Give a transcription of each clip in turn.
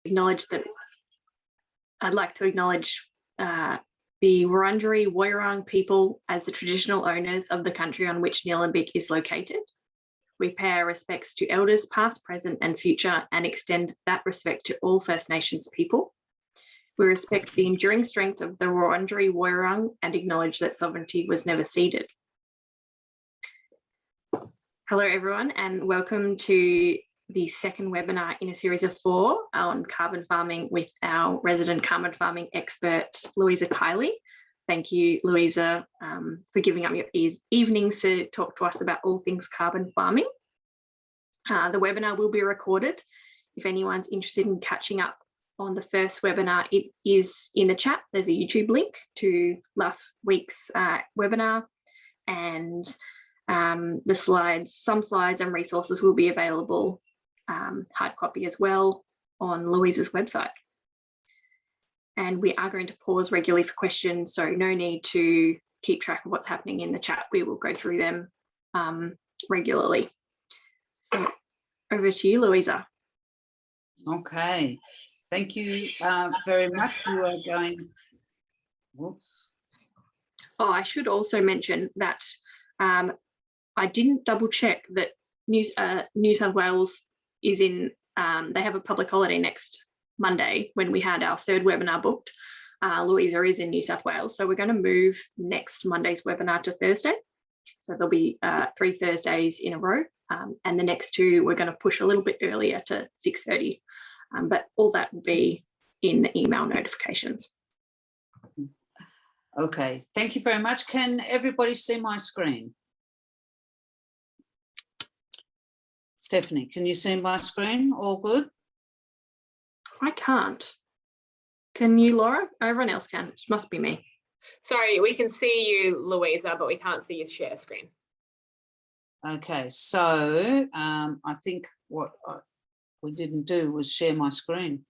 acknowledge that I'd like to acknowledge the Wurundjeri Woiwurrung people as the traditional owners of the country on which Nillumbik is located. We pay our respects to elders past, present and future and extend that respect to all First Nations people. We respect the enduring strength of the Wurundjeri Woiwurrung and acknowledge that sovereignty was never ceded. Hello everyone and welcome to the second webinar in a series of 4 on carbon farming with our resident carbon farming expert, Louisa Kiley. Thank you, Louisa, for giving up your evenings to talk to us about all things carbon farming. The webinar will be recorded. If anyone's interested in catching up on the first webinar, it is in the chat. There's a YouTube link to last week's webinar, and the slides, some slides and resources will be available hard copy as well on Louisa's website. And we are going to pause regularly for questions, so no need to keep track of what's happening in the chat. We will go through them regularly. So over to you, Louisa. Okay, thank you very much. You are going, whoops. Oh, I should also mention that I didn't double check that New South Wales is in, they have a public holiday next Monday when we had our third webinar booked. Louisa is in New South Wales, so we're going to move next Monday's webinar to Thursday. So there'll be 3 Thursdays in a row, and the next 2 we're going to push a little bit earlier to 6:30, but all that will be in the email notifications. Okay, thank you very much. Can everybody see my screen? Stephanie, can you see my screen? All good? I can't. Can you, Laura? Everyone else can. It must be me. Sorry, we can see you, Louisa, but we can't see your share screen. Okay, so I think what we didn't do was share my screen.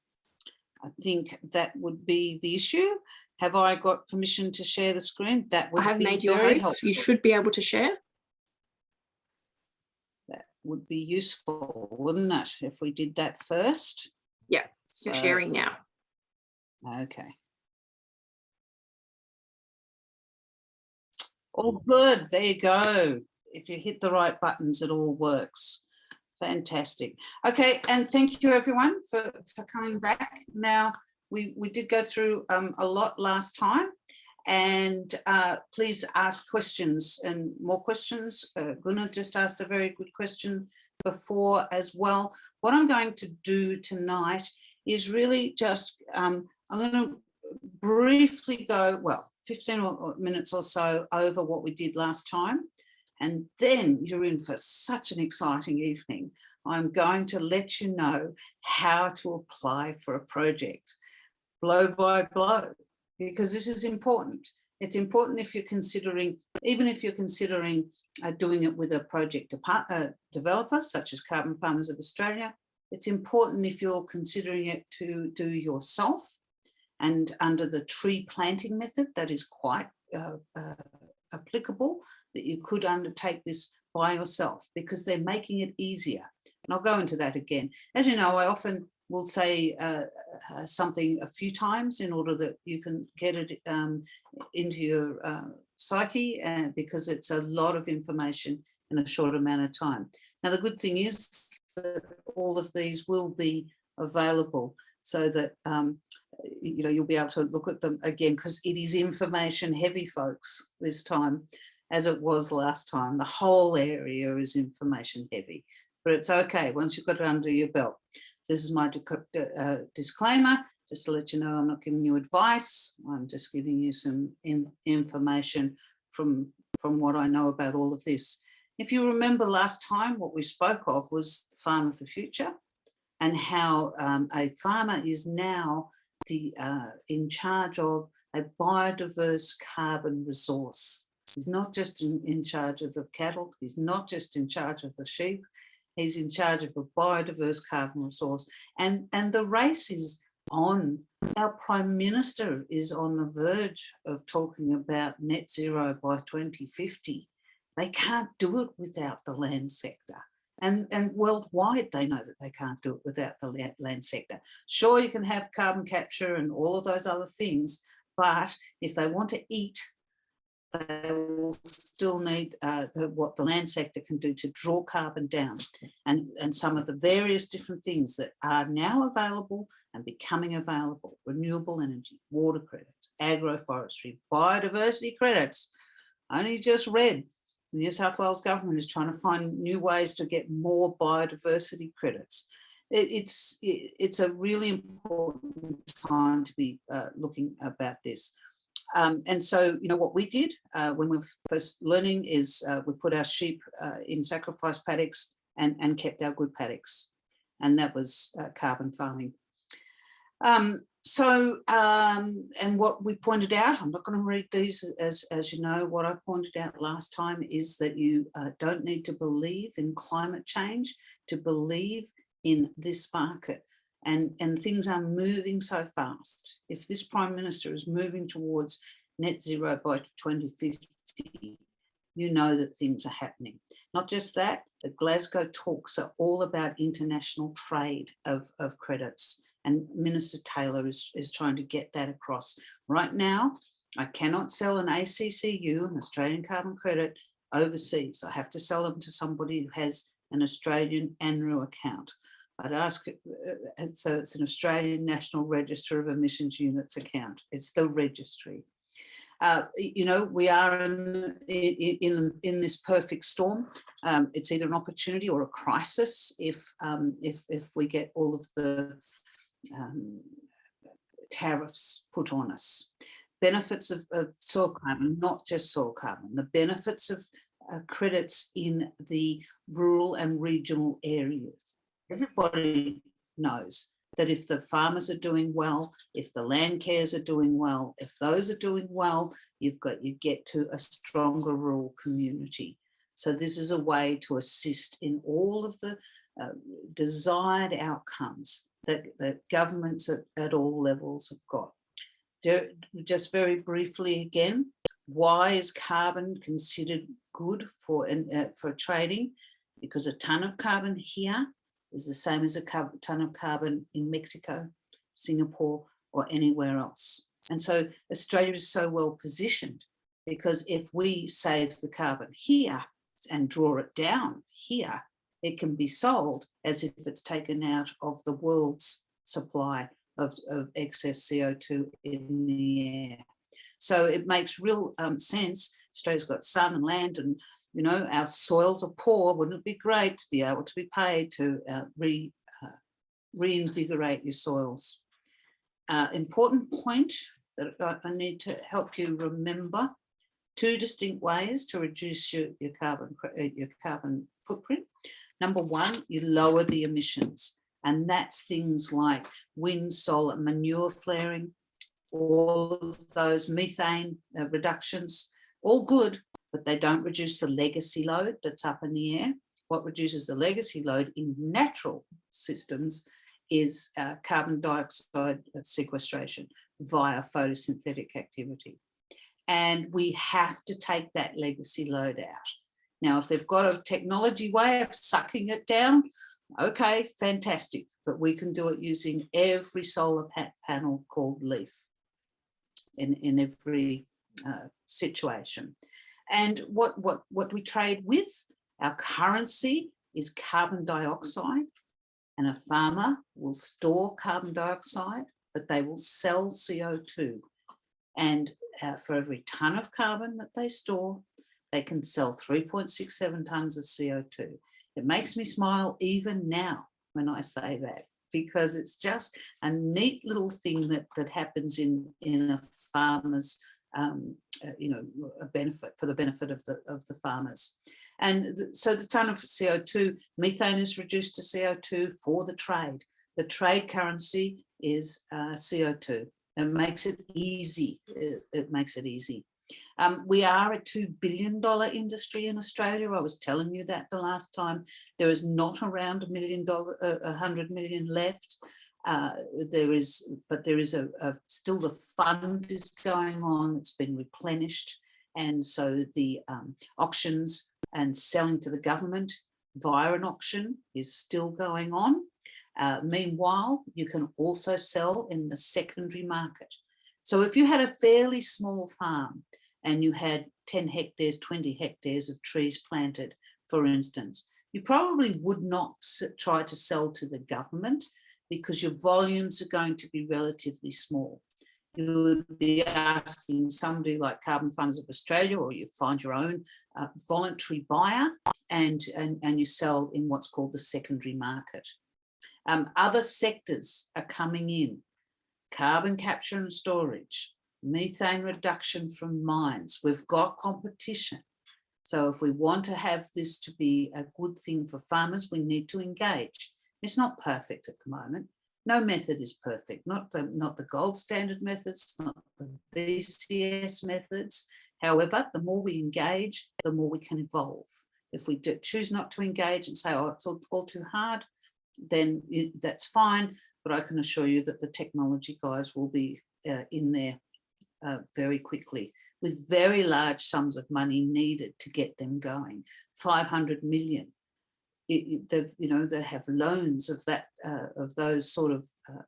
I think that would be the issue. Have I got permission to share the screen? That would I have be made you very host. helpful. You should be able to share. That would be useful, wouldn't it, if we did that first? Yeah, so, you're sharing now. Okay. All good, there you go. If you hit the right buttons, it all works. Fantastic. Okay, and thank you everyone for coming back. Now, we did go through a lot last time, and please ask questions and more questions. Gunnar just asked a very good question before as well. What I'm going to do tonight is really just, I'm going to briefly go, well, 15 minutes or so over what we did last time, and then you're in for such an exciting evening. I'm going to let you know how to apply for a project, blow by blow, because this is important. It's important if you're considering, even if you're considering doing it with a project developer, such as Carbon Farmers of Australia. It's important if you're considering it to do yourself, and under the tree planting method, that is quite applicable, that you could undertake this by yourself because they're making it easier. And I'll go into that again. As you know, I often will say something a few times in order that you can get it into your psyche, because it's a lot of information in a short amount of time. Now, the good thing is that all of these will be available so that you know, you'll be able to look at them again, because it is information heavy, folks, this time, as it was last time. The whole area is information heavy, but it's okay once you've got it under your belt. This is my disclaimer, just to let you know I'm not giving you advice. I'm just giving you some information from what I know about all of this. If you remember last time, what we spoke of was the farm of the future, and how a farmer is now in charge of a biodiverse carbon resource. He's not just in charge of the cattle, he's not just in charge of the sheep, he's in charge of a biodiverse carbon resource. And the race is on. Our Prime Minister is on the verge of talking about net zero by 2050. They can't do it without the land sector. And worldwide, they know that they can't do it without the land sector. Sure, you can have carbon capture and all of those other things, but if they want to eat, they will still need what the land sector can do to draw carbon down. And some of the various different things that are now available and becoming available: renewable energy, water credits, agroforestry, biodiversity credits. I only just read the New South Wales government is trying to find new ways to get more biodiversity credits. It's a really important time to be looking about this. And so, you know, what we did when we were first learning is we put our sheep in sacrifice paddocks and kept our good paddocks. And that was carbon farming. And what we pointed out, I'm not going to read these as you know, what I pointed out last time is that you don't need to believe in climate change to believe in this market. And things are moving so fast. If this Prime Minister is moving towards net zero by 2050, you know that things are happening. Not just that, the Glasgow talks are all about international trade of credits. And Minister Taylor is trying to get that across. Right now, I cannot sell an ACCU, an Australian carbon credit, overseas. I have to sell them to somebody who has an Australian ANRU account. I'd ask, so it's an Australian National Register of Emissions Units account. It's the registry. You know, we are in this perfect storm. It's either an opportunity or a crisis if we get all of the tariffs put on us. Benefits of soil carbon, not just soil carbon, the benefits of credits in the rural and regional areas. Everybody knows that if the farmers are doing well, if the land cares are doing well, if those are doing well, you get to a stronger rural community. So this is a way to assist in all of the desired outcomes that governments at all levels have got. Just very briefly again, why is carbon considered good for trading? Because a ton of carbon here is the same as a ton of carbon in Mexico, Singapore, or anywhere else. And so Australia is so well positioned because if we save the carbon here and draw it down here, it can be sold as if it's taken out of the world's supply of excess CO2 in the air. So it makes real sense. Australia's got sun and land and, you know, our soils are poor. Wouldn't it be great to be able to be paid to reinvigorate your soils? Important point that I need to help you remember: 2 distinct ways to reduce your carbon footprint. Number 1, you lower the emissions, and that's things like wind, solar, manure flaring, all of those methane reductions, all good, but they don't reduce the legacy load that's up in the air. What reduces the legacy load in natural systems is carbon dioxide sequestration via photosynthetic activity. And we have to take that legacy load out. Now, if they've got a technology way of sucking it down, okay, fantastic. But we can do it using every solar panel called Leaf in every situation. And what we trade with, our currency is carbon dioxide, and a farmer will store carbon dioxide, but they will sell CO2. And for every ton of carbon that they store, they can sell 3.67 tons of CO2. It makes me smile even now when I say that, because it's just a neat little thing that happens in a farmer's a benefit, for the benefit of the farmers. And so the ton of CO2, methane is reduced to CO2 for the trade. The trade currency is CO2. It makes it easy. It makes it easy. We are a $2 billion industry in Australia. I was telling you that the last time. There is not around $100 million left. There is still the fund is going on. It's been replenished, and so the auctions and selling to the government via an auction is still going on. Meanwhile, you can also sell in the secondary market. So if you had a fairly small farm and you had 10 hectares, 20 hectares of trees planted, for instance, you probably would not try to sell to the government because your volumes are going to be relatively small. You would be asking somebody like Carbon Funds of Australia, or you find your own voluntary buyer and you sell in what's called the secondary market. Other sectors are coming in: carbon capture and storage, methane reduction from mines. We've got competition. So if we want to have this to be a good thing for farmers, we need to engage. It's not perfect at the moment. No method is perfect, not the gold standard methods, not the VCS methods. However, the more we engage, the more we can evolve. If we choose not to engage and say, oh, it's all too hard, then that's fine. But I can assure you that the technology guys will be in there very quickly, with very large sums of money needed to get them going. 500 million. They have loans of that of those sort of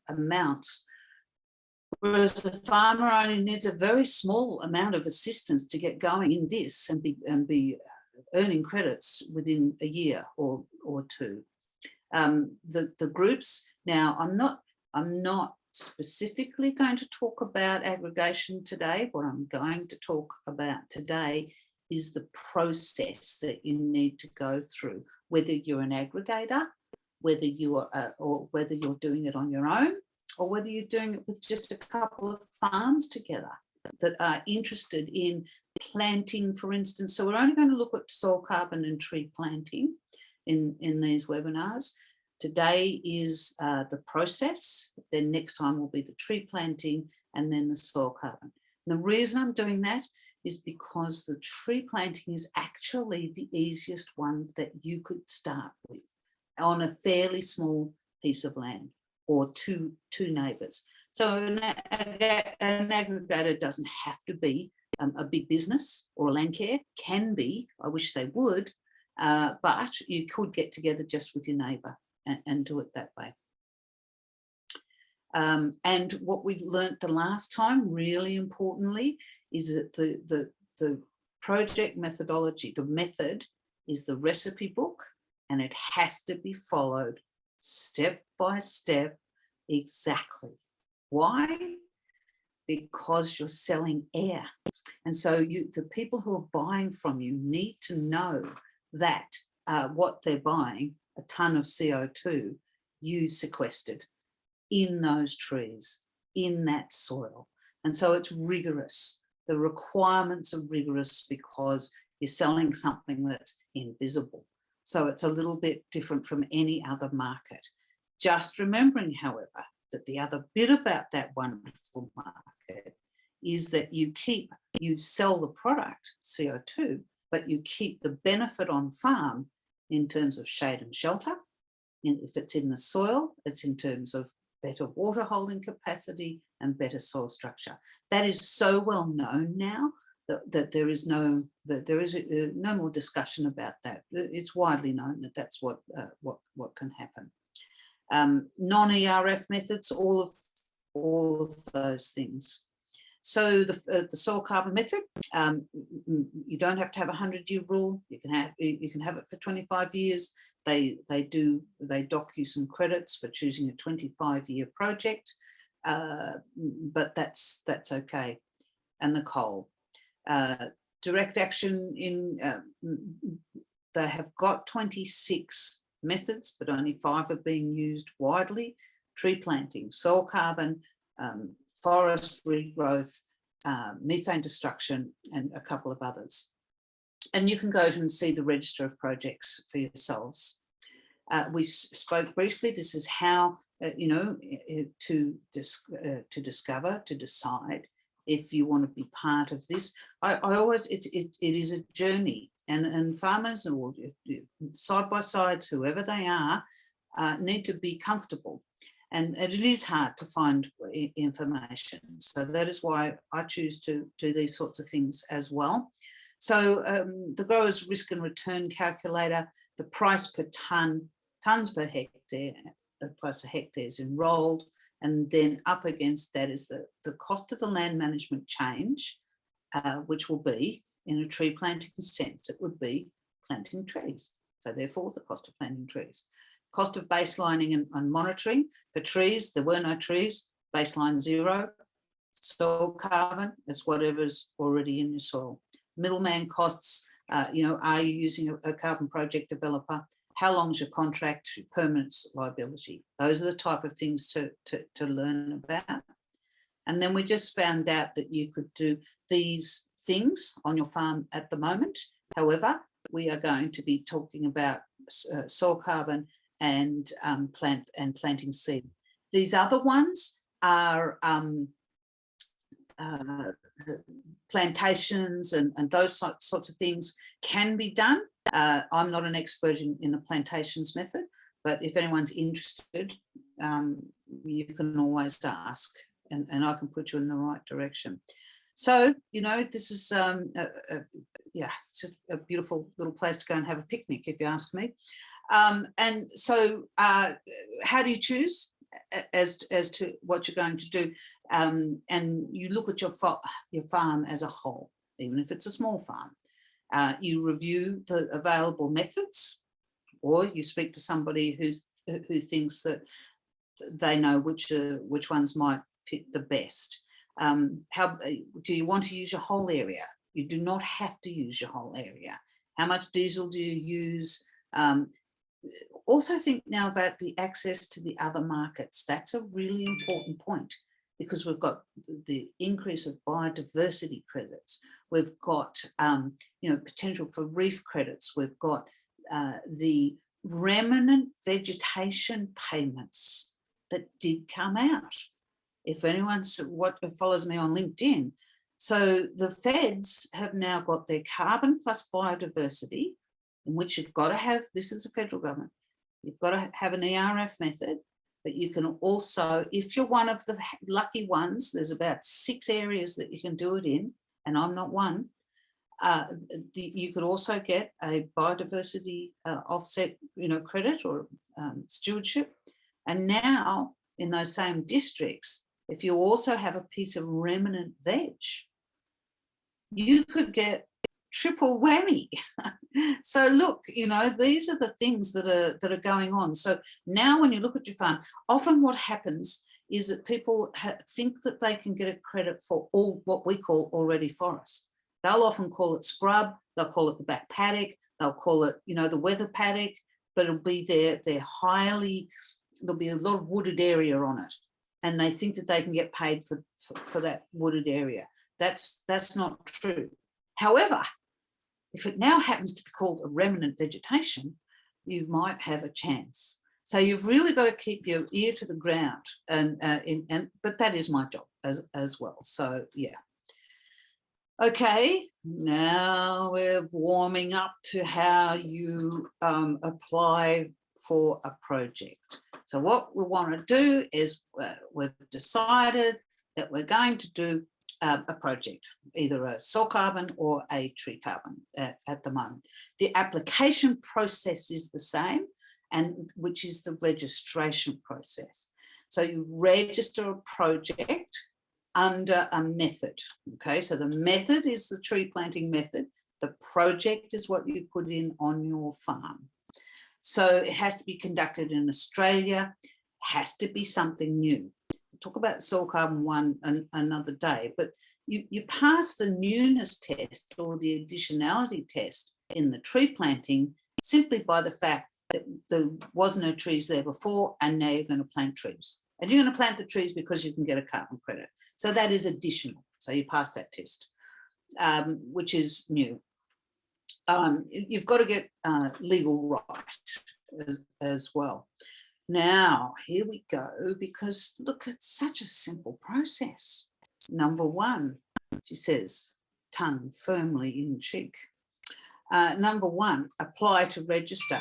amounts, whereas the farmer only needs a very small amount of assistance to get going in this and be earning credits within a year or two. The groups now, I'm not specifically going to talk about aggregation today. What I'm going to talk about today is the process that you need to go through, whether you're an aggregator, whether you are, or whether you're doing it on your own, or whether you're doing it with just a couple of farms together that are interested in planting, for instance. So we're only going to look at soil carbon and tree planting in these webinars. Today is the process, then next time will be the tree planting, and then the soil carbon. And the reason I'm doing that is because the tree planting is actually the easiest one that you could start with on a fairly small piece of land or two neighbours. So an aggregator doesn't have to be a big business or a land care. Can be, I wish they would, but you could get together just with your neighbour and do it that way. And what we've learnt the last time, really importantly, is that the project methodology, the method, is the recipe book, and it has to be followed step by step exactly. Why? Because you're selling air. And so the people who are buying from you need to know that what they're buying, a ton of CO2, you sequestered in those trees, in that soil. And so it's rigorous. The requirements are rigorous because you're selling something that's invisible. So it's a little bit different from any other market. Just remembering, however, that the other bit about that wonderful market is that you sell the product, CO2, but you keep the benefit on farm in terms of shade and shelter. And if it's in the soil, it's in terms of better water holding capacity and better soil structure. That is so well known now that there is no more discussion about that. It's widely known that that's what can happen. Non-ERF methods, all of those things. So the soil carbon method, you don't have to have a 100-year rule. You can have it for 25 years. They dock you some credits for choosing a 25-year project, but that's okay. And the coal, direct action in they have got 26 methods, but only 5 are being used widely: tree planting, soil carbon, forest regrowth, methane destruction, and a couple of others. And you can go and see the register of projects for yourselves. We spoke briefly. This is how to discover, to decide if you want to be part of this. I always, it is a journey, and farmers or side by sides, whoever they are, need to be comfortable. And it is hard to find information. So that is why I choose to do these sorts of things as well. So the Growers Risk and Return Calculator the price per tonne, tonnes per hectare, plus a hectares enrolled, and then up against that is the cost of the land management change, which will be, in a tree planting sense, it would be planting trees. So therefore, the cost of planting trees. Cost of baselining and monitoring. For trees, there were no trees, baseline 0. Soil carbon, it's whatever's already in your soil. Middleman costs, are you using a carbon project developer? How long is your contract? Permanence liability. Those are the type of things to learn about. And then we just found out that you could do these things on your farm at the moment. However, we are going to be talking about soil carbon and planting seeds. These other ones are plantations and those sorts of things can be done. I'm not an expert in the plantations method, but if anyone's interested, you can always ask and I can put you in the right direction. So, this is, it's just a beautiful little place to go and have a picnic, if you ask me. And so how do you choose as to what you're going to do? And you look at your farm as a whole, even if it's a small farm. You review the available methods, or you speak to somebody who thinks that they know which ones might fit the best. How do you want to use your whole area? You do not have to use your whole area. How much diesel do you use? Also think now about the access to the other markets. That's a really important point, because we've got the increase of biodiversity credits. We've got potential for reef credits. We've got the remnant vegetation payments that did come out. If anyone follows me on LinkedIn, so the feds have now got their carbon plus biodiversity, in which you've got to have, this is the federal government, you've got to have an ERF method, but you can also, if you're one of the lucky ones, there's about 6 areas that you can do it in, and I'm not one. You could also get a biodiversity offset, credit or stewardship. And now in those same districts, if you also have a piece of remnant veg, you could get triple whammy. So look, these are the things that are going on. So now when you look at your farm, often what happens is that people think that they can get a credit for all what we call already forest. They'll often call it scrub, they'll call it the back paddock, they'll call it, the weather paddock, but it'll be there'll be a lot of wooded area on it. And they think that they can get paid for that wooded area. That's not true. However, if it now happens to be called a remnant vegetation, you might have a chance. So you've really got to keep your ear to the ground, but that is my job as well. So yeah. Okay, now we're warming up to how you apply for a project. So what we want to do is we've decided that we're going to do a project, either a soil carbon or a tree carbon at the moment. The application process is the same, and which is the registration process. So you register a project under a method. Okay, so the method is the tree planting method. The project is what you put in on your farm. So it has to be conducted in Australia, has to be something new. We'll talk about soil carbon one another day, but you pass the newness test or the additionality test in the tree planting simply by the fact that there was no trees there before, and now you're going to plant trees. And you're going to plant the trees because you can get a carbon credit. So that is additional. So you pass that test, which is new. You've got to get legal right as well. Now, here we go, because look, it's such a simple process. Number 1, she says, tongue firmly in cheek. Number 1, apply to register.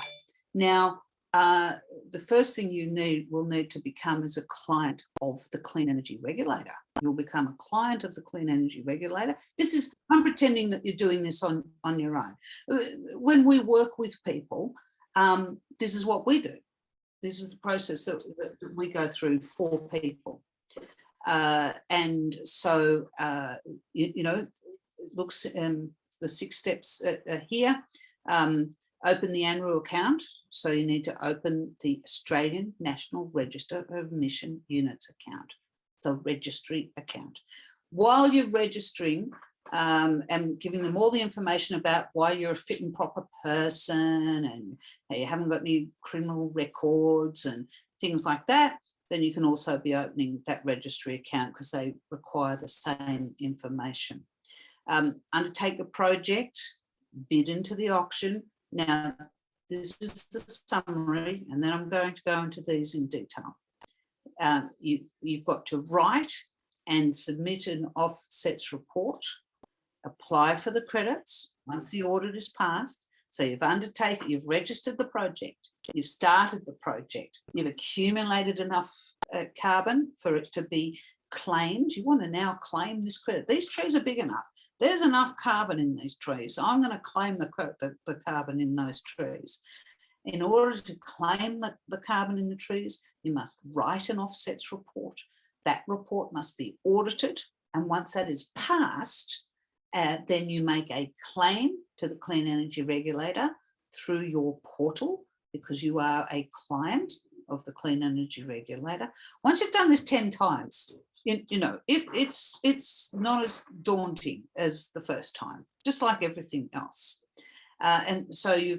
Now, the first thing you will need to become is a client of the Clean Energy Regulator. You'll become a client of the Clean Energy Regulator. I'm pretending that you're doing this on your own. When we work with people, This is what we do. This is the process that we go through for people. And so, you know, it looks, the 6 steps here. Open the annual account. So you need to open the Australian National Register of Emission Units account, the registry account. While you're registering and giving them all the information about why you're a fit and proper person and you haven't got any criminal records and things like that, then you can also be opening that registry account because they require the same information. Undertake a project, bid into the auction. Now, this is the summary, and then I'm going to go into these in detail. You've got to write and submit an offsets report, apply for the credits once the audit is passed. So you've undertaken, you've registered the project, you've started the project, you've accumulated enough carbon for it to be claimed. You want to now claim this credit. These trees are big enough. There's enough carbon in these trees. So I'm going to claim the carbon in those trees. In order to claim the carbon in the trees, you must write an offsets report. That report must be audited. And once that is passed, then you make a claim to the Clean Energy Regulator through your portal, because you are a client of the Clean Energy Regulator. Once you've done this 10 times, you know, it's not as daunting as the first time, just like everything else. And so you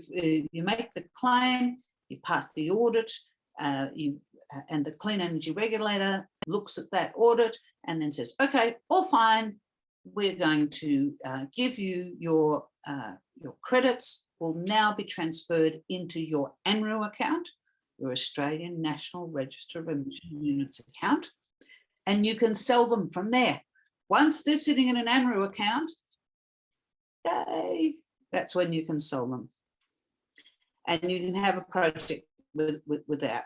make the claim, you pass the audit, and the Clean Energy Regulator looks at that audit and then says, okay, all fine, we're going to give you your credits will now be transferred into your ANRU account, your Australian National Register of Emission Units account, and you can sell them from there. Once they're sitting in an ANRU account, yay, that's when you can sell them. And you can have a project with that.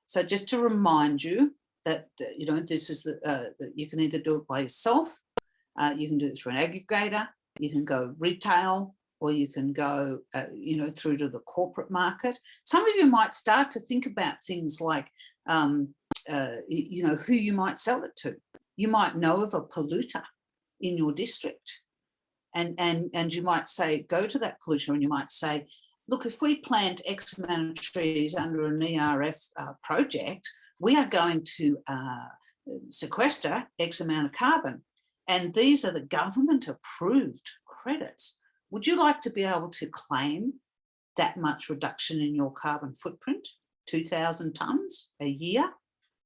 So just to remind you that, you know, this is that you can either do it by yourself, you can do it through an aggregator, you can go retail, or you can go, you know, through to the corporate market. Some of you might start to think about things like, you know, who you might sell it to. You might know of a polluter in your district, and you might say, go to that polluter, and you might say, look, if we plant X amount of trees under an ERF project, we are going to sequester X amount of carbon. And these are the government approved credits. Would you like to be able to claim that much reduction in your carbon footprint? 2,000 tonnes a year,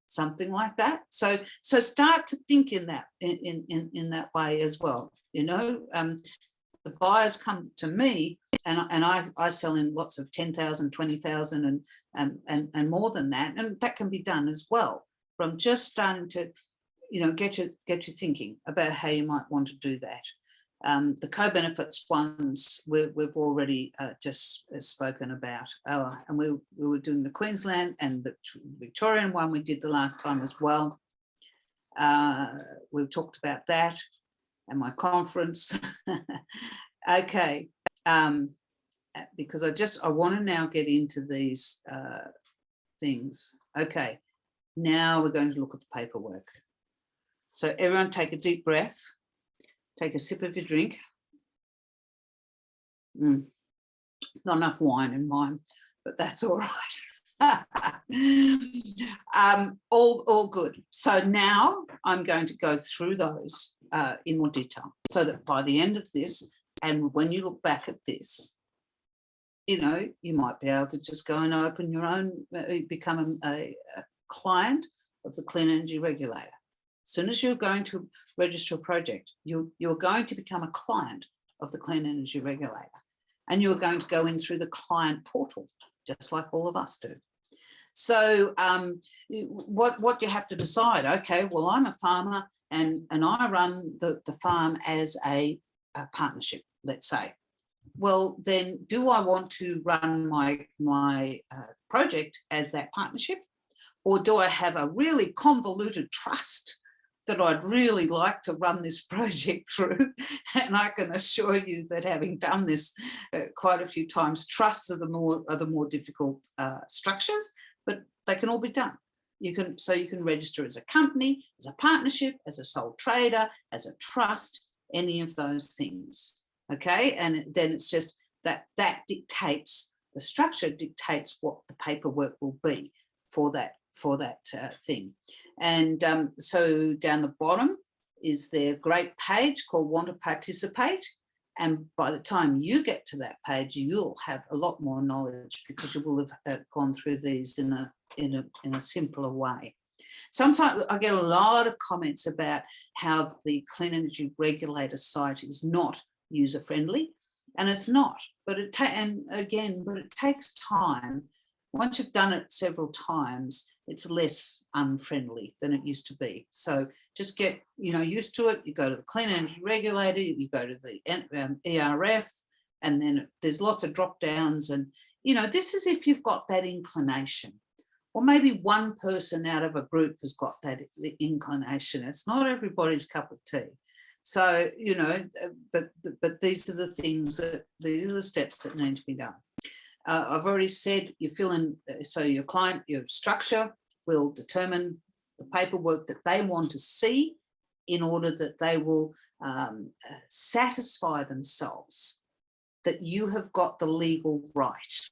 something like that. So start to think in that that way as well. You know, the buyers come to me, and I sell in lots of 10,000, 20,000, and more than that, and that can be done as well. From just starting to, you know, get you thinking about how you might want to do that. The co-benefits ones we've already just spoken about, and we were doing the Queensland and the Victorian one we did the last time as well. We've talked about that and my conference. Okay, because I want to now get into these things. Okay, now we're going to look at the paperwork. So everyone take a deep breath. Take a sip of your drink. Not enough wine in mine, but that's all right. All good. So now I'm going to go through those in more detail, so that by the end of this, and when you look back at this, you know, you might be able to just go and open your own, become a client of the Clean Energy Regulator. As soon as you're going to register a project, you're going to become a client of the Clean Energy Regulator, and you're going to go in through the client portal, just like all of us do. So what you have to decide, okay, well, I'm a farmer and I run the farm as a partnership, let's say. Well, then do I want to run my project as that partnership, or do I have a really convoluted trust that I'd really like to run this project through. And I can assure you that having done this quite a few times, trusts are the more difficult structures, but they can all be done. You can register as a company, as a partnership, as a sole trader, as a trust, any of those things. Okay, and then it's just that dictates, the structure dictates what the paperwork will be for that thing. And so down the bottom is their great page called Want to Participate. And by the time you get to that page, you'll have a lot more knowledge because you will have gone through these in a simpler way. Sometimes I get a lot of comments about how the Clean Energy Regulator site is not user-friendly, and it's not. But it takes time. Once you've done it several times, it's less unfriendly than it used to be. So just get used to it. You go to the Clean Energy Regulator, you go to the ERF, and then there's lots of drop downs. And this is if you've got that inclination, or maybe one person out of a group has got that inclination. It's not everybody's cup of tea. So but these are the things these are the steps that need to be done. I've already said you fill in, so your client, your structure will determine the paperwork that they want to see in order that they will satisfy themselves that you have got the legal right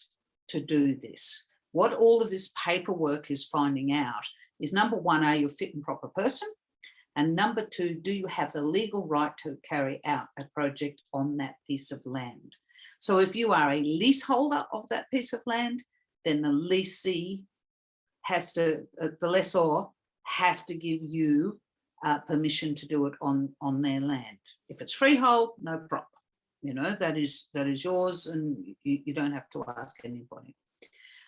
to do this. What all of this paperwork is finding out is, number one, are you a fit and proper person? And number two, do you have the legal right to carry out a project on that piece of land? So if you are a leaseholder of that piece of land, then the lessee the lessor has to give you permission to do it on their land. If it's freehold, no problem. That is yours, and you don't have to ask anybody.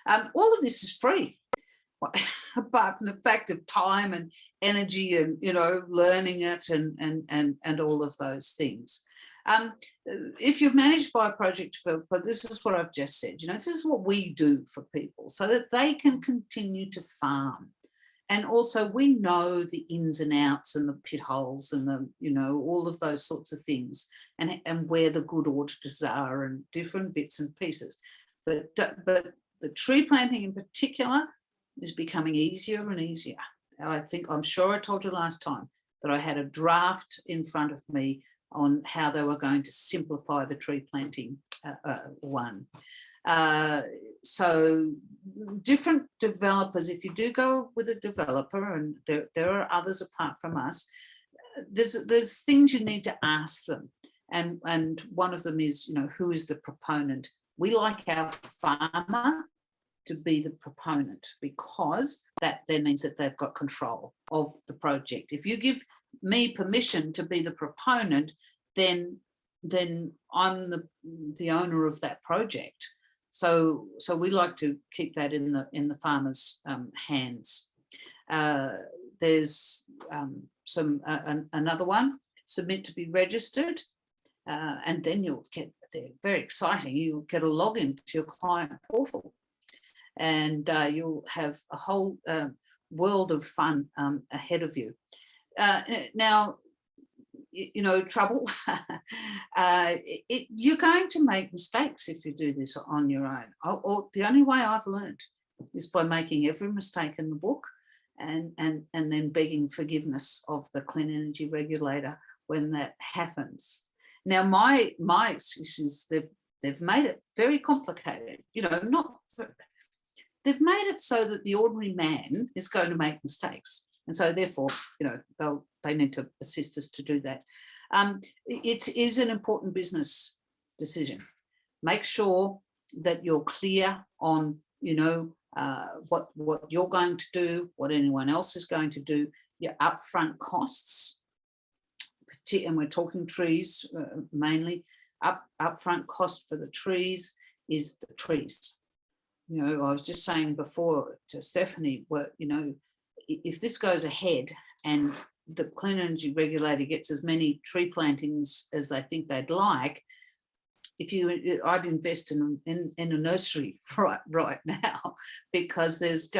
All of this is free, apart from the fact of time and energy and learning it and all of those things. If you're managed by a project developer, this is what I've just said. This is what we do for people so that they can continue to farm. And also we know the ins and outs and the pit holes and all of those sorts of things, and where the good auditors are and different bits and pieces. But the tree planting in particular is becoming easier and easier. I'm sure I told you last time that I had a draft in front of me on how they were going to simplify the tree planting one. So different developers, if you do go with a developer, and there are others apart from us, there's things you need to ask them. And one of them is, who is the proponent? We like our farmer to be the proponent, because that then means that they've got control of the project. If you give me permission to be the proponent, then I'm the owner of that project. So we like to keep that in the farmer's hands. There's another one, submit to be registered, and then you'll get, they're very exciting, you'll get a login to your client portal, and you'll have a whole world of fun ahead of you. Now, trouble, you're going to make mistakes if you do this on your own. Or the only way I've learned is by making every mistake in the book and then begging forgiveness of the Clean Energy Regulator when that happens. Now, my excuse is they've made it very complicated. They've made it so that the ordinary man is going to make mistakes. And so therefore, they need to assist us to do that. It is an important business decision. Make sure that you're clear on, what you're going to do, what anyone else is going to do, your upfront costs, and we're talking trees mainly. Upfront cost for the trees is the trees. I was just saying before to Stephanie, if this goes ahead and the Clean Energy Regulator gets as many tree plantings as they think they'd like, I'd invest in a nursery right now, because there's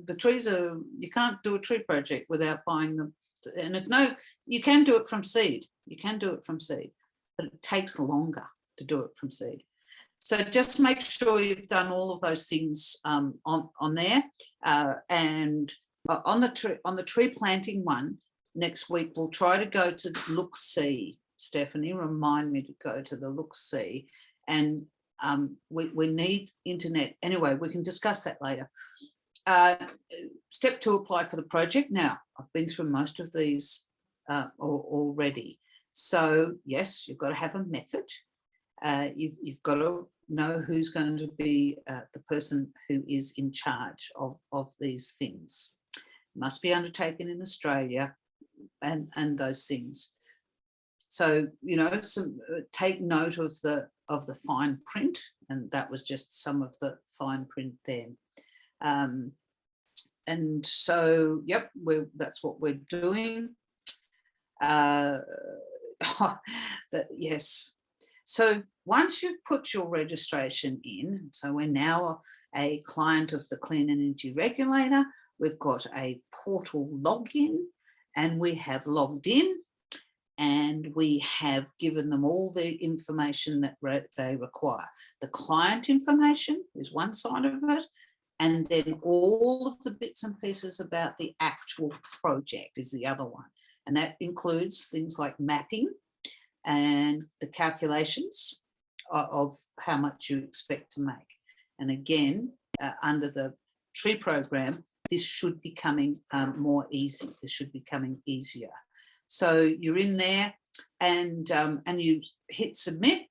the trees are, you can't do a tree project without buying them. And you can do it from seed. You can do it from seed, but it takes longer to do it from seed. So just make sure you've done all of those things on there. And on the tree planting one, next week, we'll try to go to Looksee. Stephanie, remind me to go to the Looksee. And we need internet. Anyway, we can discuss that later. Step 2, apply for the project. Now, I've been through most of these already. So, yes, you've got to have a method. You've got to know who's going to be the person who is in charge of these things. It must be undertaken in Australia and those things. So, you know, take note of the fine print, and that was just some of the fine print there. And so, yep, that's what we're doing. Yes. So once you've put your registration in, so we're now a client of the Clean Energy Regulator, we've got a portal login, and we have logged in, and we have given them all the information that they require. The client information is one side of it, and then all of the bits and pieces about the actual project is the other one. And that includes things like mapping and the calculations of how much you expect to make. And again, under the tree program, this should be coming more easy. This should be coming easier. So you're in there and you hit submit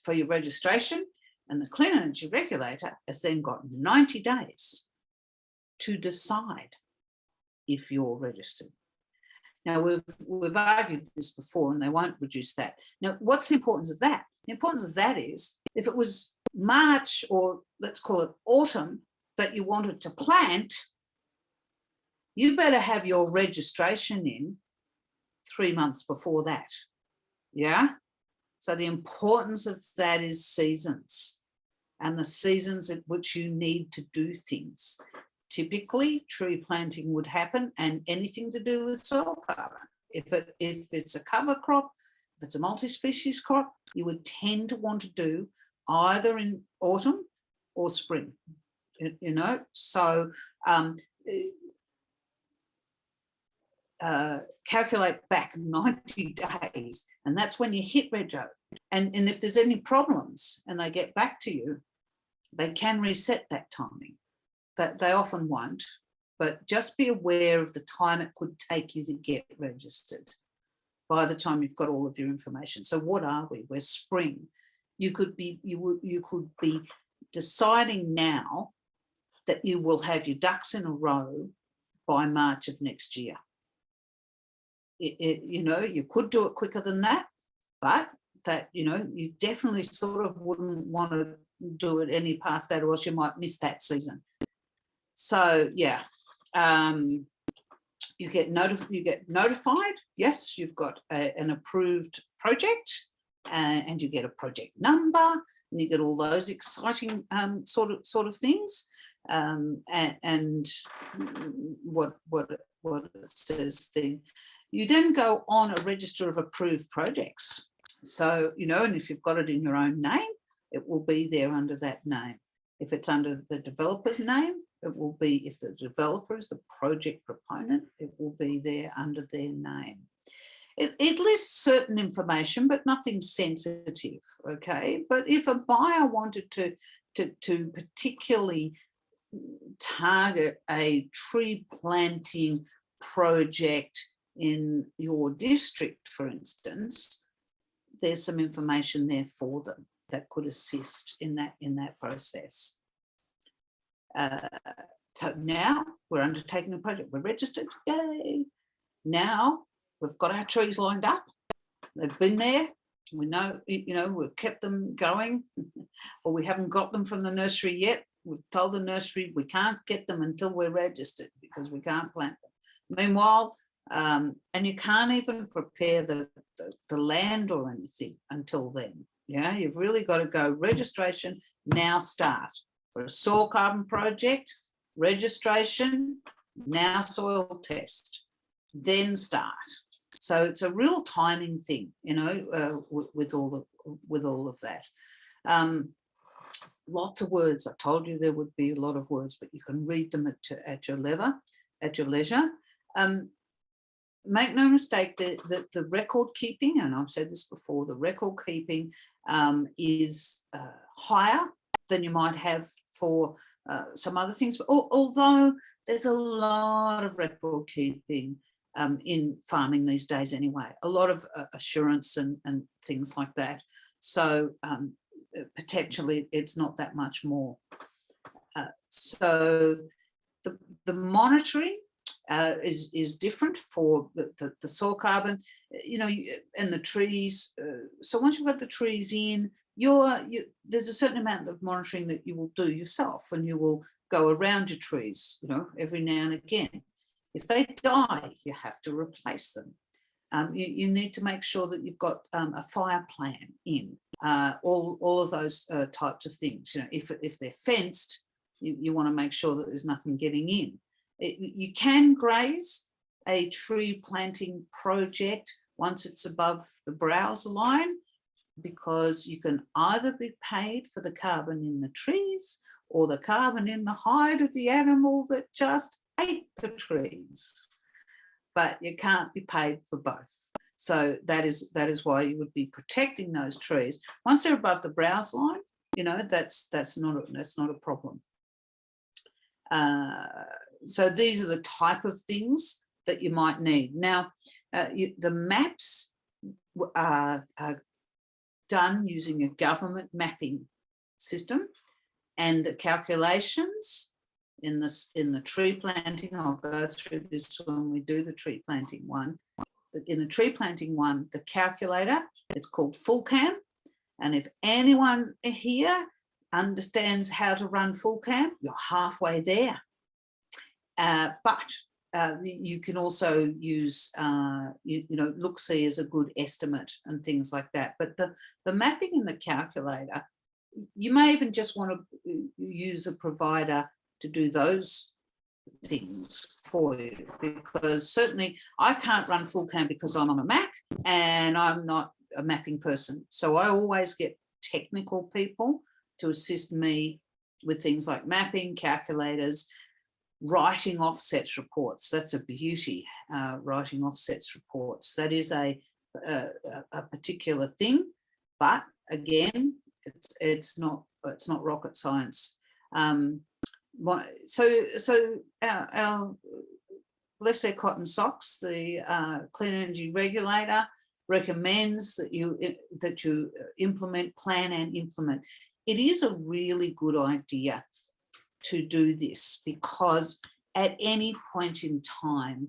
for your registration, and the Clean Energy Regulator has then got 90 days to decide if you're registered. Now, we've argued this before, and they won't reduce that. Now, what's the importance of that? The importance of that is if it was March, or let's call it autumn, that you wanted to plant, you better have your registration in 3 months before that. Yeah? So the importance of that is seasons, and the seasons at which you need to do things. Typically, tree planting would happen, and anything to do with soil carbon. If it's a cover crop, if it's a multi-species crop, you would tend to want to do either in autumn or spring, you know. So calculate back 90 days, and that's when you hit rego. And if there's any problems and they get back to you, they can reset that timing. But they often won't, but just be aware of the time it could take you to get registered by the time you've got all of your information. So what are we? We're spring. You could be deciding now that you will have your ducks in a row by March of next year. You know, you could do it quicker than that, but that, you know, you definitely sort of wouldn't want to do it any past that, or else you might miss that season. So yeah, you get notified. Yes, you've got an approved project, and you get a project number, and you get all those exciting sort of things. And what it says there. You then go on a register of approved projects. So, you know, and if you've got it in your own name, it will be there under that name. If it's under the developer's name, it will be, if the developer is the project proponent, it will be there under their name. It lists certain information, but nothing sensitive, okay? But if a buyer wanted to particularly target a tree planting project in your district, for instance, there's some information there for them that could assist in that process. So now we're undertaking the project. We're registered. Yay! Now we've got our trees lined up. They've been there. We know, you know, we've kept them going, or we haven't got them from the nursery yet. We've told the nursery we can't get them until we're registered because we can't plant them. Meanwhile, and you can't even prepare the land or anything until then. Yeah, you've really got to go registration, now start. For a soil carbon project, registration, now soil test, then start. So it's a real timing thing, you know, with all of that. Lots of words. I told you there would be a lot of words, but you can read them at your leisure. Make no mistake that the record keeping, and I've said this before, the record keeping is higher than you might have for some other things. But although there's a lot of record keeping in farming these days anyway, a lot of assurance and things like that. So potentially it's not that much more. So the monitoring is different for the soil carbon, you know, and the trees. So once you've got the trees in, there's a certain amount of monitoring that you will do yourself, and you will go around your trees, you know, every now and again. If they die, you have to replace them. You need to make sure that you've got a fire plan in, all of those types of things. You know, if they're fenced, you want to make sure that there's nothing getting in. You can graze a tree planting project once it's above the browser line, because you can either be paid for the carbon in the trees or the carbon in the hide of the animal that just ate the trees, but you can't be paid for both. So that is why you would be protecting those trees. Once they're above the browse line, you know, that's not a problem. So these are the type of things that you might need. Now, the maps are done using a government mapping system, and the calculations in the tree planting, I'll go through this when we do the tree planting one. In the tree planting one, the calculator, it's called FullCam. And if anyone here understands how to run FullCam, you're halfway there. But you can also use, you know, Looksee is a good estimate and things like that. But the mapping in the calculator, you may even just want to use a provider to do those things for you, because certainly I can't run FullCam because I'm on a Mac and I'm not a mapping person. So I always get technical people to assist me with things like mapping, calculators, writing offsets reports. That's a beauty, writing offsets reports. That is a particular thing, but again, it's not rocket science. So our Let's Say Cotton Socks, the Clean Energy Regulator, recommends that you implement, plan and implement. It is a really good idea to do this, because at any point in time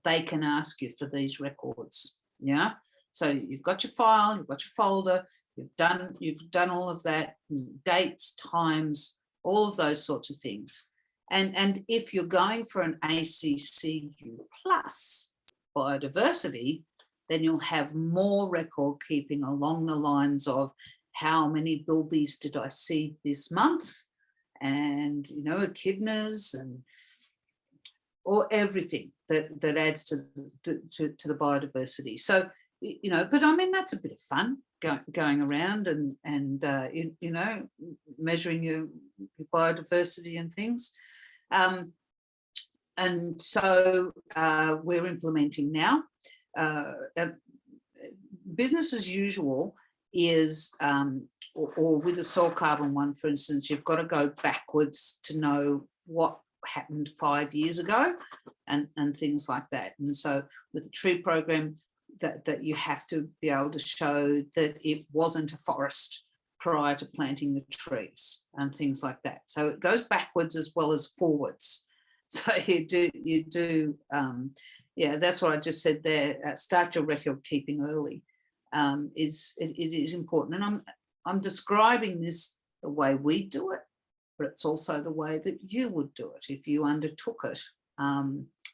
they can ask you for these records. Yeah, so you've got your file, you've got your folder, you've done all of that, dates, times, all of those sorts of things. And if you're going for an ACCU plus biodiversity, then you'll have more record keeping along the lines of how many bilbies did I see this month, and, you know, echidnas, and or everything that adds to the biodiversity. So, you know, but I mean, that's a bit of fun, going around and you know, measuring your biodiversity and things. And so we're implementing now. Business as usual is, or with the soil carbon one, for instance, you've got to go backwards to know what happened 5 years ago and things like that. And so with the tree program, that you have to be able to show that it wasn't a forest prior to planting the trees and things like that. So it goes backwards as well as forwards. So you do, yeah, that's what I just said there. Start your record keeping early. It is important, and I'm describing this the way we do it, but it's also the way that you would do it if you undertook it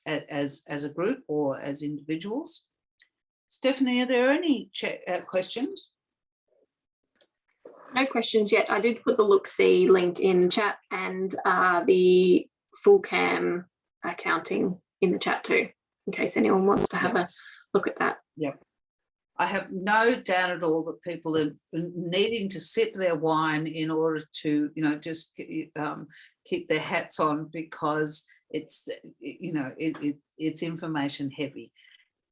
as a group or as individuals. Stephanie, are there any questions? No questions yet. I did put the Looksee link in chat, and the full cam accounting in the chat too, in case anyone wants to have a look at that. Yep. I have no doubt at all that people are needing to sip their wine in order to, just keep their hats on, because it's, it's information heavy.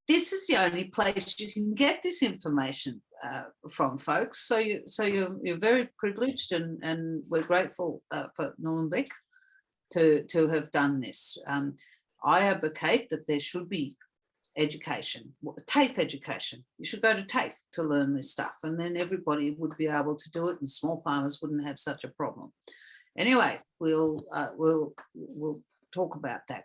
This is the only place you can get this information from, folks. So you're very privileged, and we're grateful for Norman Beck to have done this. I advocate that there should be education, TAFE education. You should go to TAFE to learn this stuff, and then everybody would be able to do it, and small farmers wouldn't have such a problem. Anyway, we'll talk about that.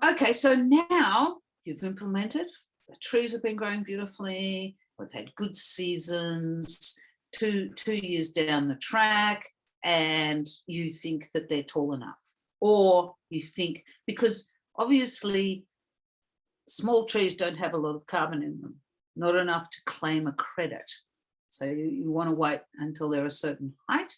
Okay, so now you've implemented. The trees have been growing beautifully. We've had good seasons. 2 years down the track, and you think that they're tall enough, or you think, because obviously small trees don't have a lot of carbon in them, not enough to claim a credit. So you want to wait until they're a certain height.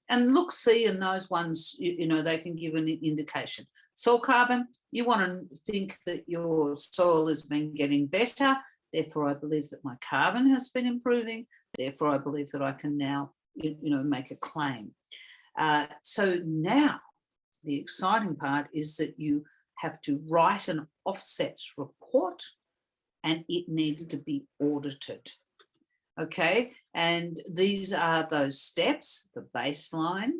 And Looksee and those ones, they can give an indication. Soil carbon, you want to think that your soil has been getting better. Therefore, I believe that my carbon has been improving. Therefore, I believe that I can now, make a claim. So now the exciting part is that you have to write an offsets report, and it needs to be audited. Okay, and these are those steps, the baseline.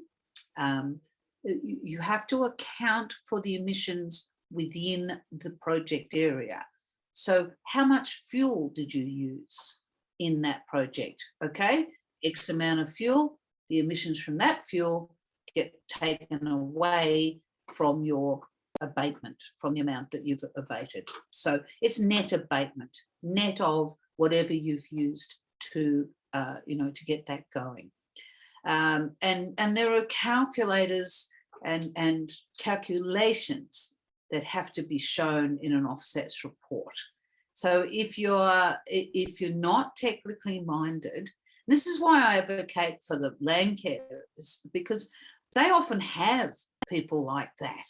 You have to account for the emissions within the project area. So how much fuel did you use in that project? Okay, X amount of fuel, the emissions from that fuel get taken away from your abatement, from the amount that you've abated. So it's net abatement, net of whatever you've used to get that going. And there are calculators and calculations that have to be shown in an offsets report. So if you're not technically minded, this is why I advocate for the land carers, because they often have people like that.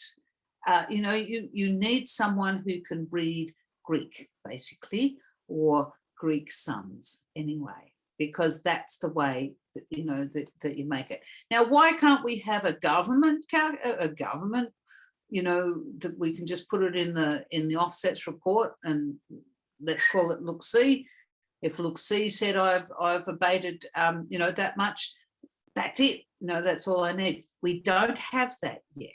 You need someone who can read Greek, basically, or Greek sums anyway, because that's the way that, that you make it. Now, why can't we have a government, that we can just put it in the offsets report, and let's call it Looksee. If Looksee said I've abated, that much, that's it. That's all I need. We don't have that yet,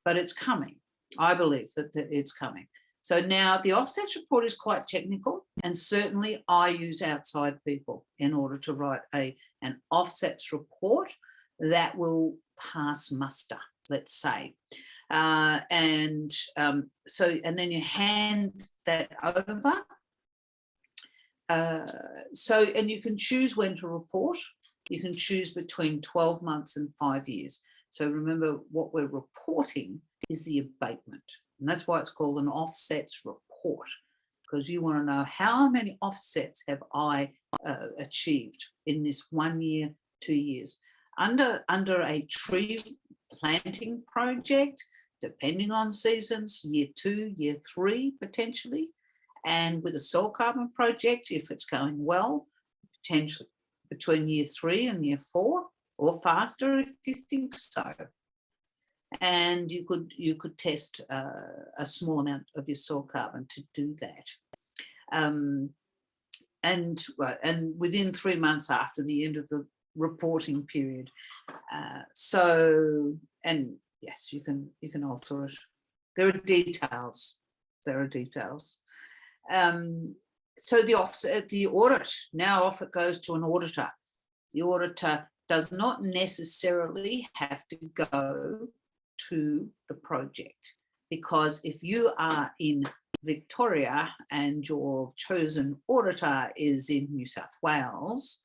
but it's coming. I believe that it's coming. So now the offsets report is quite technical, and certainly I use outside people in order to write an offsets report that will pass muster, let's say. And then you hand that over. And you can choose when to report. You can choose between 12 months and 5 years. So remember, what we're reporting is the abatement. And that's why it's called an offsets report, because you want to know how many offsets have I achieved in this 1 year, 2 years. Under a tree planting project, depending on seasons, year 2, year 3, potentially. And with a soil carbon project, if it's going well, potentially between year 3 and year 4, or faster if you think so. And you could test a small amount of your soil carbon to do that. And within 3 months after the end of the reporting period. And yes, you can alter it. There are details. So the audit, now off it goes to an auditor. The auditor does not necessarily have to go to the project, because if you are in Victoria and your chosen auditor is in New South Wales,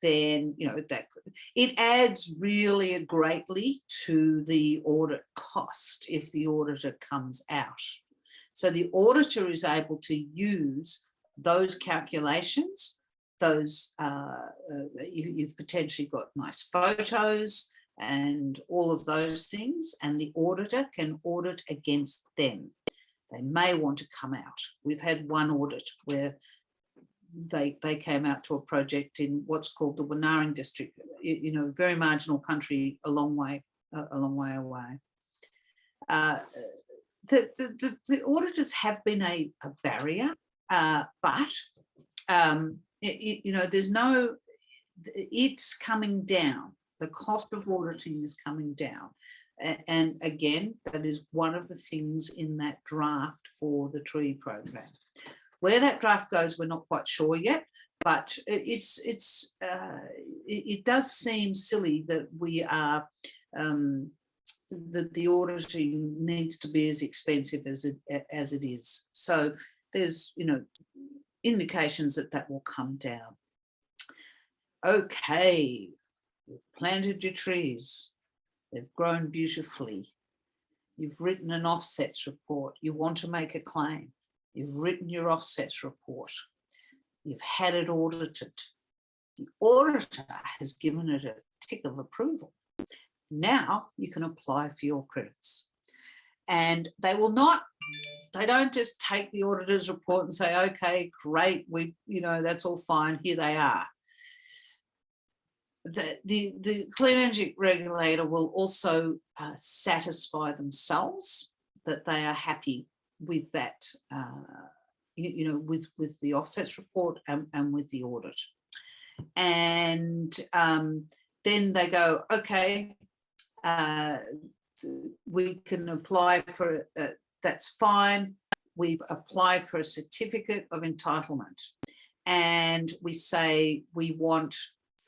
then that it adds really greatly to the audit cost if the auditor comes out. So the auditor is able to use those calculations. Those you've potentially got nice photos and all of those things, and the auditor can audit against them. They may want to come out. We've had one audit where they came out to a project in what's called the Winaring district, you know, very marginal country, a long way away. The auditors have been a barrier, but you know, it's coming down. The cost of auditing is coming down. And again, that is one of the things in that draft for the tree program. Where that draft goes, we're not quite sure yet, but it does seem silly that we are, that the auditing needs to be as expensive as it is. So there's, you know, indications that will come down. Okay, you've planted your trees. They've grown beautifully. You've written an offsets report. You want to make a claim. You've written your offsets report. You've had it audited. The auditor has given it a tick of approval. Now you can apply for your credits. And they don't just take the auditor's report and say, okay, great, you know, that's all fine, here they are. The Clean Energy Regulator will also satisfy themselves that they are happy with that, you know, with the offsets report and with the audit. And then they go, okay, we can apply for, that's fine. We apply for a certificate of entitlement. And we say we want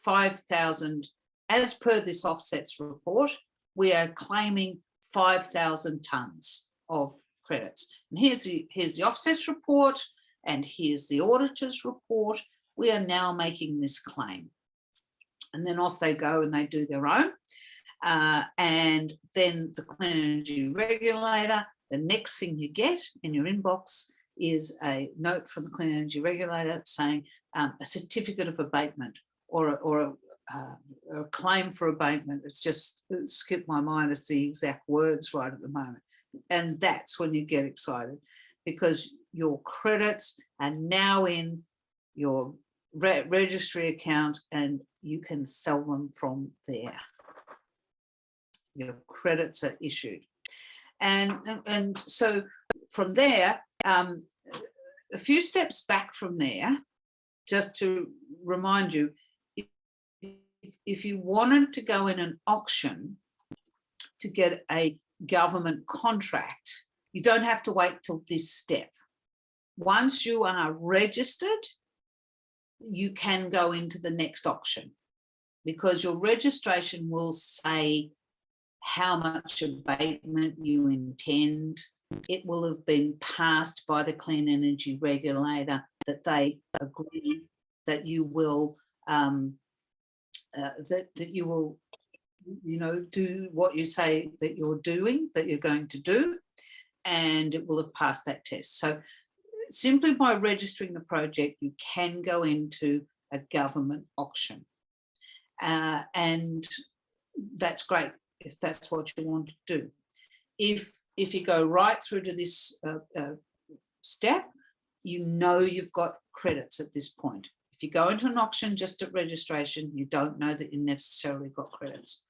5,000, as per this offsets report, we are claiming 5,000 tonnes of credits. And here's the offsets report, and here's the auditor's report. We are now making this claim. And then off they go and they do their own. And then the Clean Energy Regulator, the next thing you get in your inbox is a note from the Clean Energy Regulator saying a certificate of abatement or a claim for abatement. It's just skipped my mind as the exact words right at the moment. And that's when you get excited, because your credits are now in your registry account and you can sell them from there. Your credits are issued. And so from there, a few steps back from there, just to remind you, if you wanted to go in an auction to get a government contract, you don't have to wait till this step. Once you are registered, you can go into the next auction, because your registration will say how much abatement you intend. It will have been passed by the Clean Energy Regulator that they agree that you will that you will, you know, do what you say that you're doing, that you're going to do, and it will have passed that test. So simply by registering the project, you can go into a government auction, and that's great if that's what you want to do. If you go right through to this step, you know you've got credits at this point. If you go into an auction just at registration, you don't know that you necessarily got credits.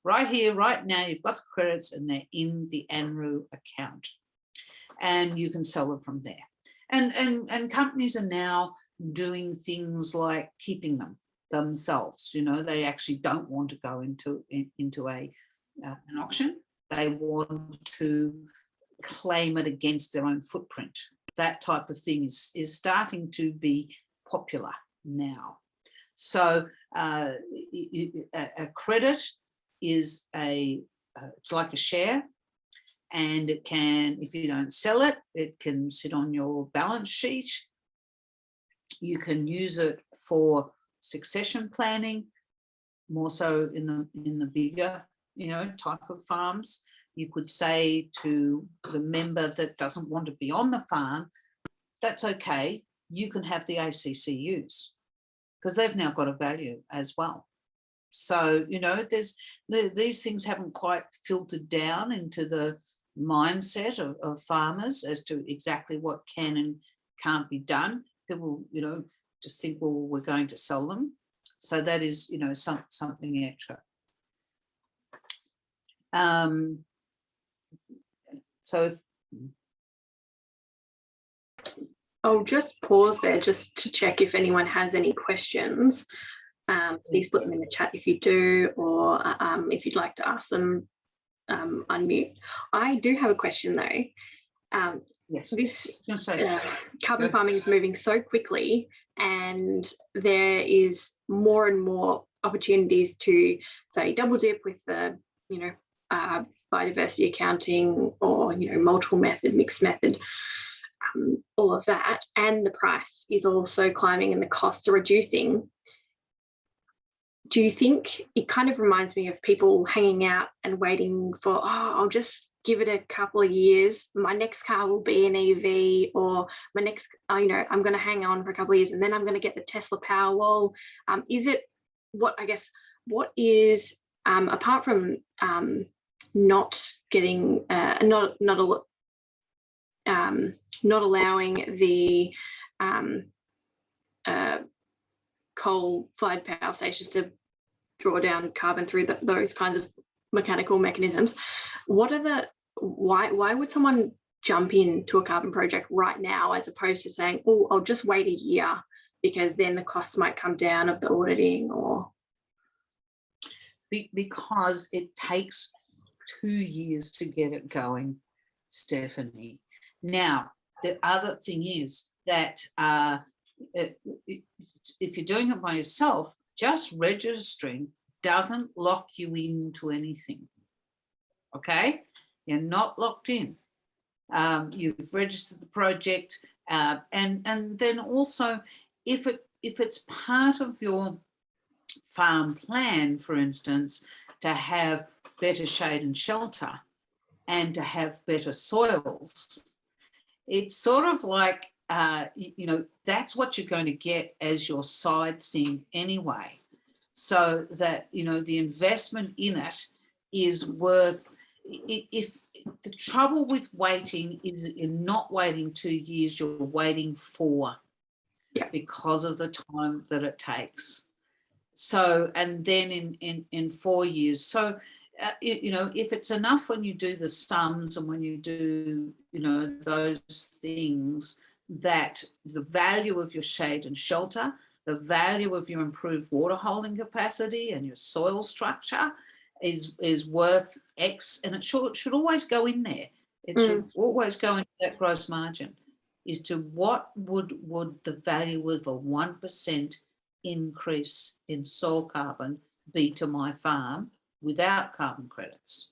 Right here, right now, you've got the credits and they're in the ANRU account, and you can sell them from there. And companies are now doing things like keeping them themselves. You know, they actually don't want to go into an auction. They want to claim it against their own footprint. That type of thing is starting to be popular now. So a credit is it's like a share, and it can, if you don't sell it, it can sit on your balance sheet. You can use it for succession planning, more so in the bigger, you know, type of farms. You could say to the member that doesn't want to be on the farm, that's okay, you can have the ACCUs, because they've now got a value as well. So, you know, these things haven't quite filtered down into the mindset of farmers as to exactly what can and can't be done. People, you know, just think, well, we're going to sell them. So that is, you know, something extra. So if, I'll just pause there just to check if anyone has any questions. Please put them in the chat if you do, or if you'd like to ask them, unmute. I do have a question though. yes, This carbon farming is moving so quickly, and there is more and more opportunities to, say, double dip with the, you know, biodiversity accounting, or, you know, multiple method, mixed method. All of that, and the price is also climbing and the costs are reducing. Do you think it kind of reminds me of people hanging out and waiting for, oh, I'll just give it a couple of years, my next car will be an EV, or my next, you know, I'm going to hang on for a couple of years and then I'm going to get the Tesla Powerwall? Is it, what, I guess, what is, apart from not getting, not allowing the coal-fired power stations to draw down carbon through those kinds of mechanical mechanisms, what are the, why would someone jump into a carbon project right now as opposed to saying, oh, I'll just wait a year because then the costs might come down of the auditing? Or because it takes 2 years to get it going, Stephanie. Now, the other thing is that if you're doing it by yourself, just registering doesn't lock you into anything, okay? You're not locked in. You've registered the project, and then also if it's part of your farm plan, for instance, to have better shade and shelter and to have better soils, it's sort of like, you know, that's what you're going to get as your side thing anyway. So that, you know, the investment in it is worth, if the trouble with waiting is that you're not waiting 2 years, you're waiting 4, because of the time that it takes. So, and then in 4 years. So, you know, if it's enough when you do the sums and when you do, you know, those things, that the value of your shade and shelter, the value of your improved water holding capacity and your soil structure is worth X, and it should always go in there. It should always go into that gross margin, is to what would the value of a 1% increase in soil carbon be to my farm without carbon credits.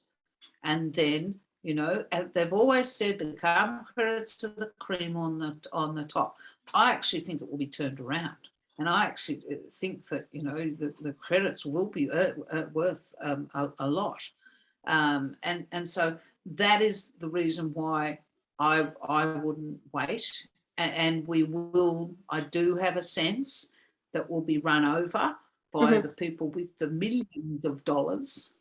And then, you know, they've always said the carbon credits are the cream on the top. I actually think it will be turned around. And I actually think that, you know, the credits will be worth a lot. And so that is the reason why I wouldn't wait. And we will, I do have a sense that we'll be run over by the people with the millions of dollars,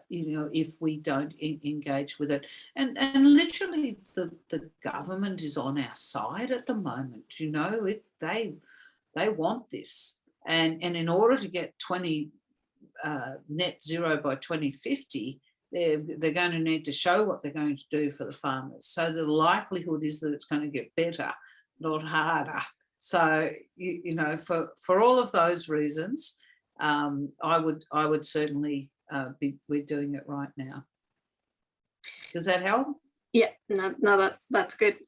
you know, if we don't engage with it. And literally the government is on our side at the moment, you know, they want this. And in order to get 20 net zero by 2050, they're going to need to show what they're going to do for the farmers. So the likelihood is that it's going to get better, not harder. So, you know, for all of those reasons, I would certainly we're doing it right now. Does that help? Yeah, no, that's good.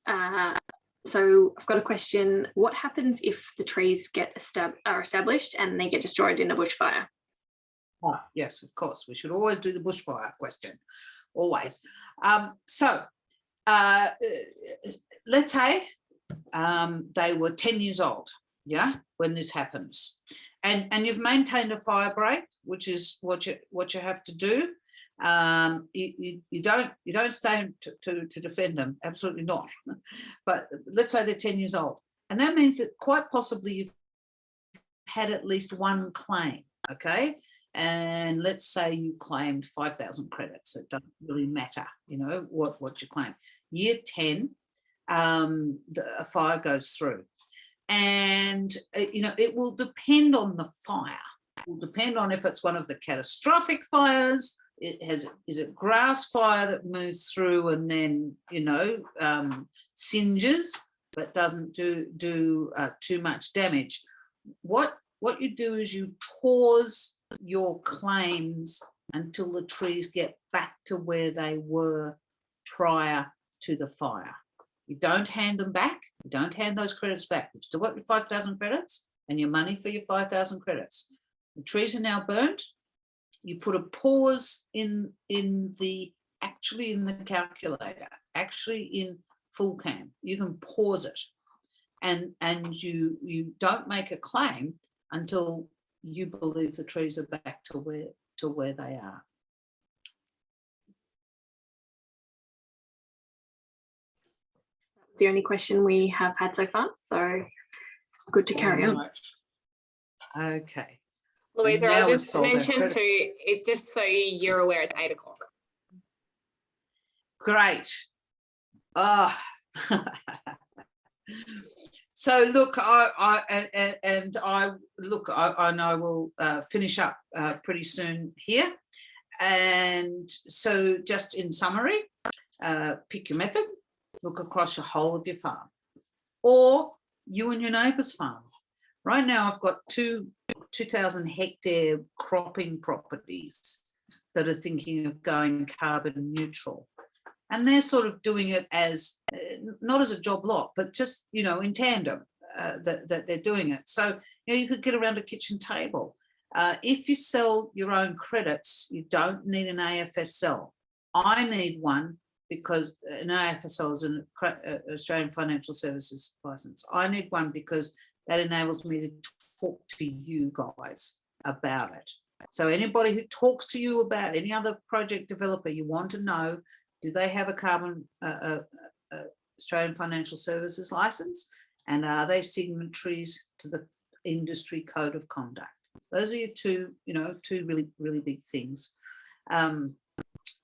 So I've got a question. What happens if the trees are established and they get destroyed in a bushfire? Oh, yes, of course. We should always do the bushfire question, always. So let's say they were 10 years old, yeah, when this happens, and you've maintained a fire break, which is what you have to do. You don't stay to defend them, absolutely not. But let's say they're 10 years old, and that means that quite possibly you've had at least one claim. okay? And let's say you claimed 5,000 credits. It doesn't really matter, you know, what you claim. Year 10, a fire goes through. And, you know, it will depend on the fire. It will depend on if it's one of the catastrophic fires. Is it grass fire that moves through and then, you know, singes, but doesn't do too much damage. What you do is you pause your claims until the trees get back to where they were prior to the fire. You don't hand them back. You don't hand those credits back. You've still got your 5,000 credits and your money for your 5,000 credits. The trees are now burnt. You put a pause in the calculator, actually in full cam. You can pause it, and you don't make a claim until you believe the trees are back to where they are. That's the only question we have had so far, so good to carry on. Okay. Louisa, now I'll we've just solved our mention credit. to it, just so you're aware, it's 8 o'clock. Great. So look, I will finish up pretty soon here. And so just in summary, pick your method, look across your whole of your farm, or you and your neighbour's farm. Right now I've got 2,000 hectare cropping properties that are thinking of going carbon neutral. And they're sort of doing it as, not as a job lot, but just, you know, in tandem that they're doing it. So, you know, you could get around a kitchen table. If you sell your own credits, you don't need an AFSL. I need one because an AFSL is an Australian Financial Services Licence. I need one because that enables me to talk to you guys about it. So anybody who talks to you about any other project developer, you want to know, do they have a carbon Australian Financial Services licence, and are they signatories to the industry code of conduct? Those are your two really, really big things. There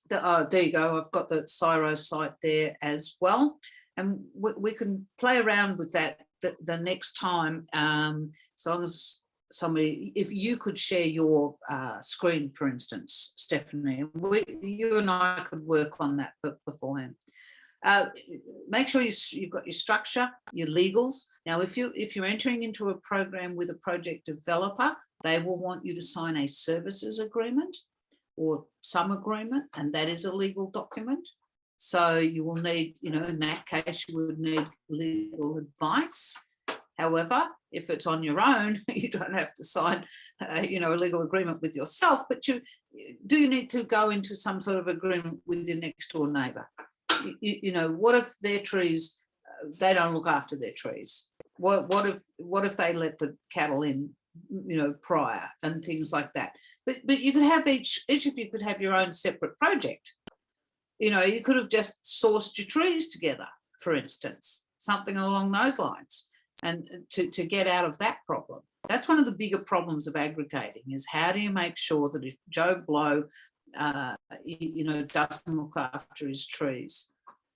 you go. I've got the CSIRO site there as well, and we can play around with that the next time, as long as somebody, if you could share your screen, for instance, Stephanie, you and I could work on that beforehand. Make sure you've got your structure, your legals. Now, if you're entering into a program with a project developer, they will want you to sign a services agreement or some agreement, and that is a legal document. So you will need, you know, in that case, you would need legal advice. However, if it's on your own, you don't have to sign, you know, a legal agreement with yourself, but you need to go into some sort of agreement with your next door neighbour. You know, what if their trees, they don't look after their trees? What if they let the cattle in, you know, prior and things like that? But you could have each of you could have your own separate project. You know, you could have just sourced your trees together, for instance, something along those lines, and to get out of that problem. That's one of the bigger problems of aggregating, is how do you make sure that if Joe Blow, you know, doesn't look after his trees,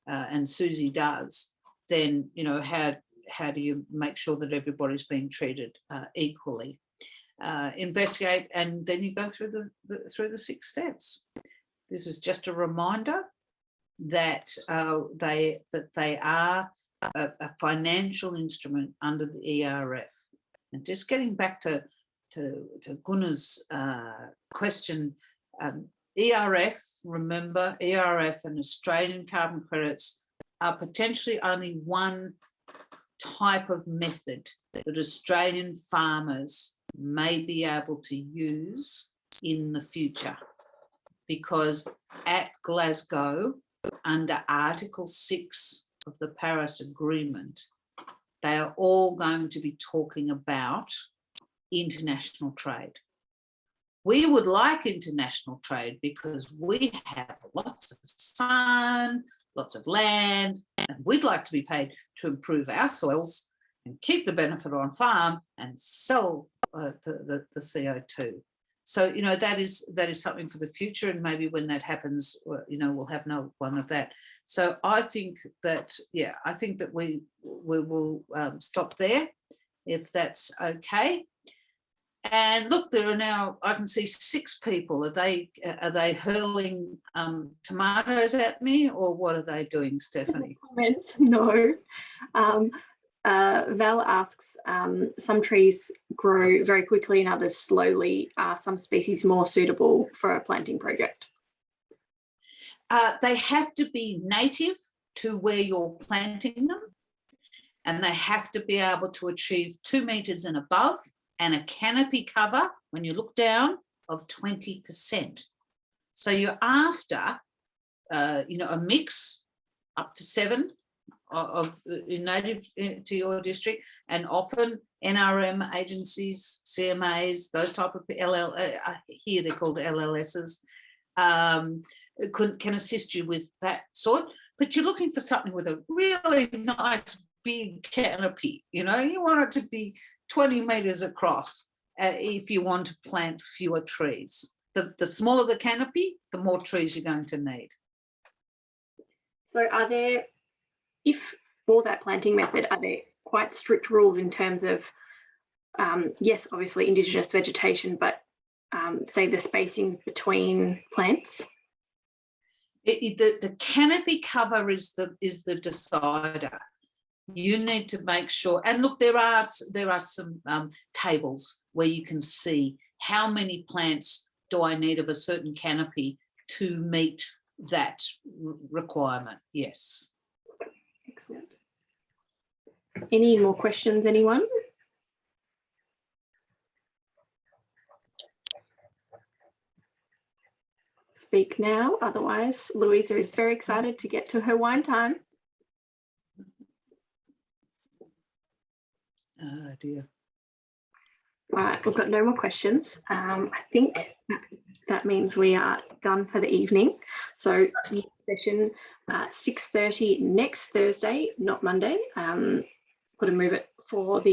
and Susie does, then, you know, how do you make sure that everybody's being treated equally? Investigate, and then you go through the 6 steps. This is just a reminder that they are a financial instrument under the ERF. And just getting back to Gunnar's question, ERF, remember, ERF and Australian carbon credits are potentially only one type of method that Australian farmers may be able to use in the future, because at Glasgow, under Article 6 of the Paris Agreement, they are all going to be talking about international trade. We would like international trade because we have lots of sun, lots of land, and we'd like to be paid to improve our soils and keep the benefit on farm and sell the CO2. So, you know, that is something for the future, and maybe when that happens, you know, we'll have no one of that. So I think that, yeah, I think that we will stop there, if that's okay. And look, there are now, I can see 6 people. Are they hurling tomatoes at me, or what are they doing, Stephanie? Comments? No. Val asks, some trees grow very quickly and others slowly. Are some species more suitable for a planting project? They have to be native to where you're planting them, and they have to be able to achieve 2 meters and above, and a canopy cover, when you look down, of 20%. So you're after, you know, a mix up to 7 of native to your district, and often NRM agencies, CMAs, those type of here they're called LLSs, can assist you with that sort. But you're looking for something with a really nice big canopy. You know, you want it to be 20 meters across if you want to plant fewer trees. The smaller the canopy, the more trees you're going to need. So are there, if for that planting method, are there quite strict rules in terms of, yes, obviously Indigenous vegetation, but say the spacing between plants? The canopy cover is the decider. You need to make sure, and look, there are some tables where you can see how many plants do I need of a certain canopy to meet that requirement. Yes. Excellent. Any more questions, anyone? Speak now, otherwise Louisa is very excited to get to her wine time. Oh dear. All right, we've got no more questions. I think that means we are done for the evening. So next session, 6:30 next Thursday, not Monday. Got to move it for the